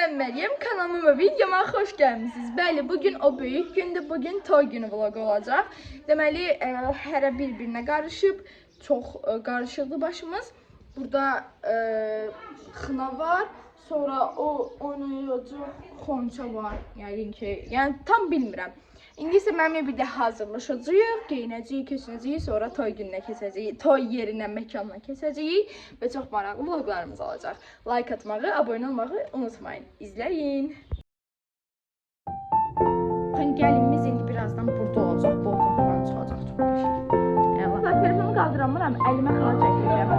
ben Meryem, kanalıma ve videoma xoş gəlmisiniz. Bəli, bugün o büyük gündür. Bugün toy günü vlogu olacaq. Deməli, hərə bir-birinə qarışıb, çox qarışıqlı başımız. Burada xına var, sonra o oynayacaq xonça var. Yəqin ki, yəni tam bilmirəm. İndi isə mənimlə bir də hazırlaşacağıq, geyinəcəyik, keçinəcəyik, sonra toy gününə keçəcəyik, toy yerinə, məkanına keçəcəyik və çox maraqlı vloglarımız olacaq. Like atmağı, abunə olmağı unutmayın. İzləyin. Gəlinimiz indi birazdan burada olacaq, bu otaqdan çıxacaq, çox qəşəng. Telefonu qaldıramıram, əlimə xala çəkəcəm.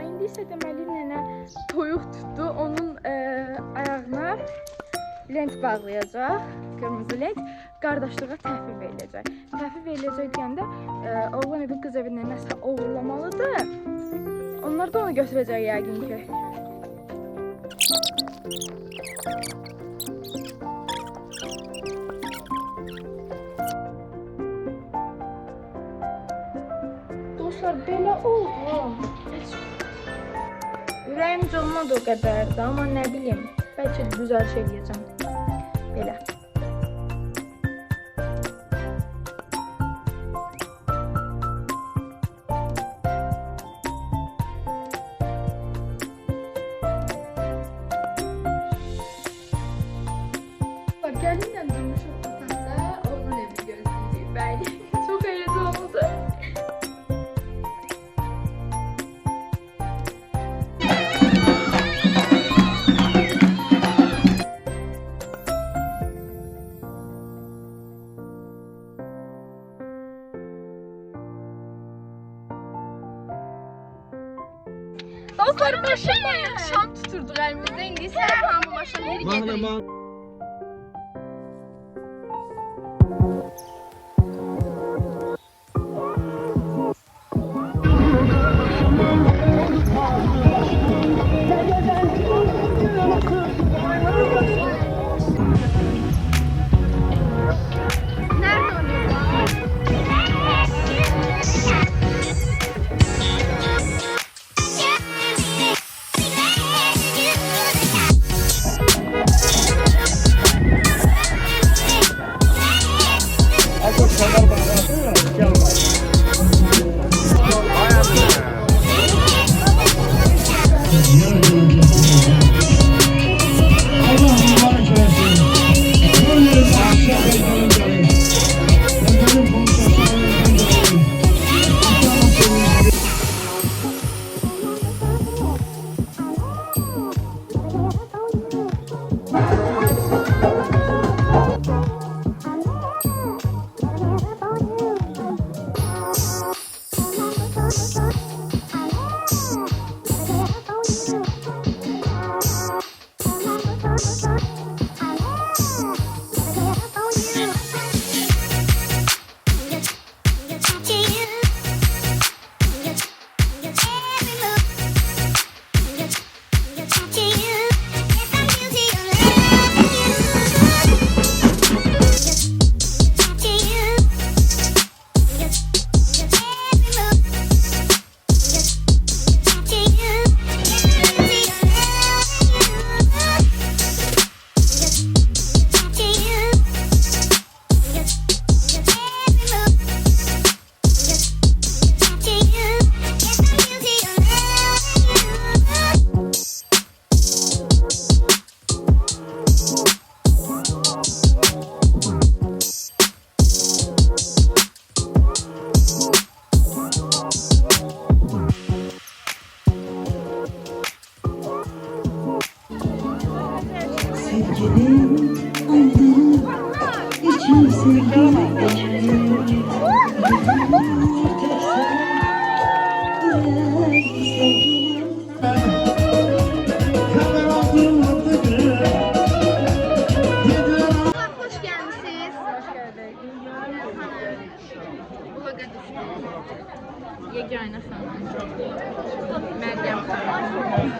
İndi deməli nənə toyuq tutdu, onun ayağına lent bağlayacaq, qırmızı lent, qardaşlığa təhvil veriləcək. Təhvil veriləcək deyəndə oğlan evi, qız evindən nəsə oğurlamalıdır. Onlar da onu götürəcək yəqin ki. Dostlar, belə oldu. Ürəyim canmadı o qədərdir, amma nə bilim, bəlkə düzəl şey eləyəcəm. Belə. Gəlinlə durmuşuq otaqda, oğlan evi gözləyəcək. Bəli, çox heyecanlıdır. Dostlar, başıma şam tuturduq əlimizdə, indi isə hamı başa yeri gedirik. sevgilim anladım. İçim sevgilim geçiyor. Hoş gelmişsiniz. Hoş geldin. Vloga düşdük. Yeganə xanım. Məryəm xanım.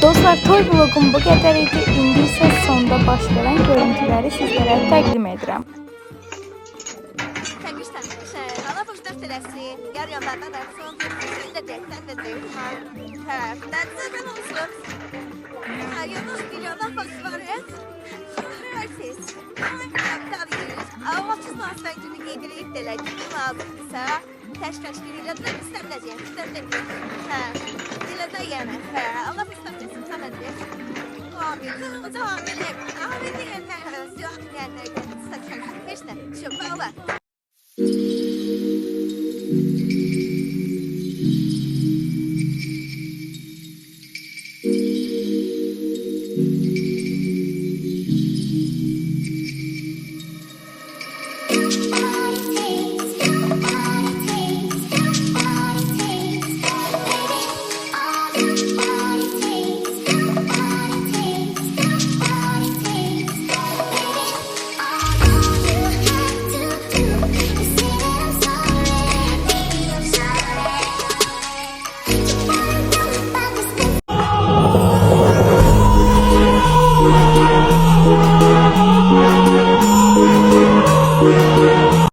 Dostlar, toy vlogum bu qədər idi. İndi isə sonda baş verən görüntüləri sizlərə təqdim edirəm. Allah xoşbəxt eləsin. Yar yanlardan olsun. Sizin də dəstən də deyilmən. Dəstən olsun. Yunus milyondan xoş var. Görürsünüz. Ama 30 Mart'dan kimi qeydiləyib də kimi lazımdırsa, təşkil ediləcək. İstəməyəcək. Dilə də yəni. Allah xoşbəxt eləsin. Tamamdır. Amin. Amin. Amin. Amin. Amin. Amin. Amin. Amin. Amin.